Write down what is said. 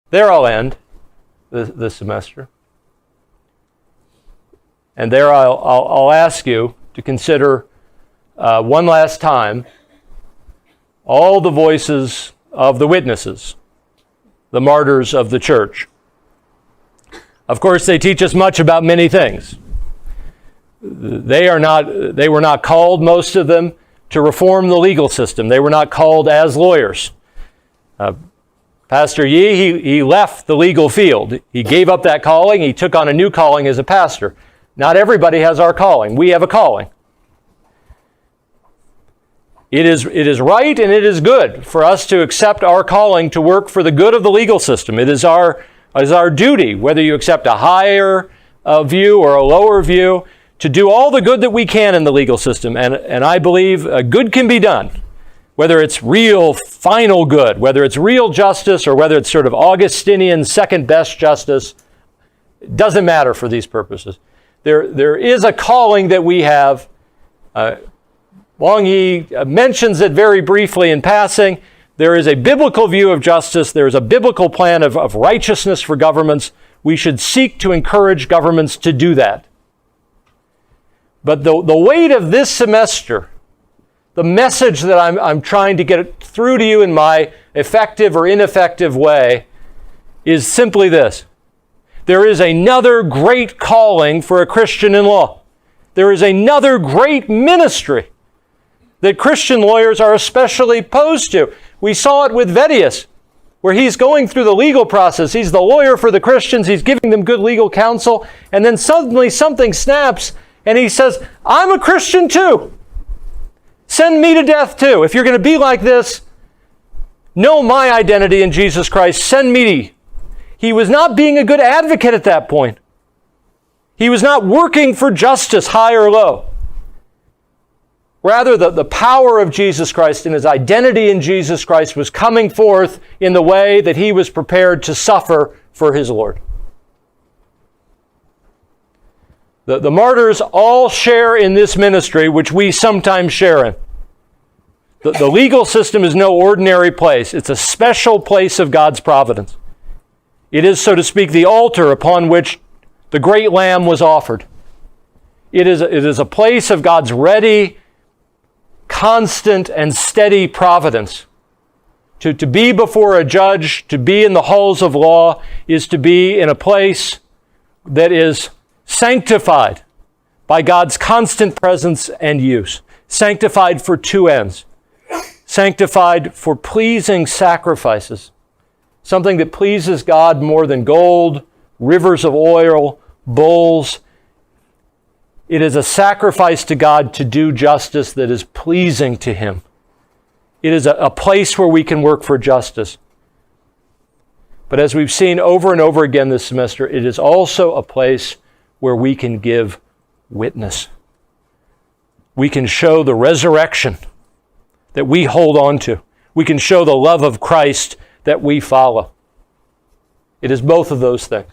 There I'll end this semester. And there I'll ask you to consider one last time all the voices of the witnesses, the martyrs of the church. Of course, they teach us much about many things. They were not called, most of them, to reform the legal system. They were not called as lawyers. Pastor Yee, he left the legal field. He gave up that calling. He took on a new calling as a pastor. Not everybody has our calling. We have a calling. It is right and it is good for us to accept our calling to work for the good of the legal system. It is our duty, whether you accept a higher view or a lower view, to do all the good that we can in the legal system. And I believe good can be done. Whether it's real final good, whether it's real justice, or whether it's sort of Augustinian second best justice, it doesn't matter for these purposes. There is a calling that we have. Wang Yi mentions it very briefly in passing. There is a biblical view of justice. There is a biblical plan of righteousness for governments. We should seek to encourage governments to do that. But the weight of this semester, the message that I'm trying to get through to you in my effective or ineffective way, is simply this. There is another great calling for a Christian in law. There is another great ministry that Christian lawyers are especially posed to. We saw it with Vedius, where he's going through the legal process. He's the lawyer for the Christians. He's giving them good legal counsel. And then suddenly something snaps and he says, I'm a Christian too. Send me to death too. If you're going to be like this, know my identity in Jesus Christ. Send me. He was not being a good advocate at that point. He was not working for justice, high or low. Rather, the power of Jesus Christ and his identity in Jesus Christ was coming forth in the way that he was prepared to suffer for his Lord. The martyrs all share in this ministry, which we sometimes share in. The legal system is no ordinary place. It's a special place of God's providence. It is, so to speak, the altar upon which the great Lamb was offered. It is a place of God's ready, constant, and steady providence. To be before a judge, to be in the halls of law, is to be in a place that is sanctified by God's constant presence and use. Sanctified for two ends. Sanctified for pleasing sacrifices. Something that pleases God more than gold, rivers of oil, bulls. It is a sacrifice to God to do justice that is pleasing to him. It is a place where we can work for justice. But as we've seen over and over again this semester, it is also a place where we can give witness. We can show the resurrection that we hold on to. We can show the love of Christ that we follow. It is both of those things.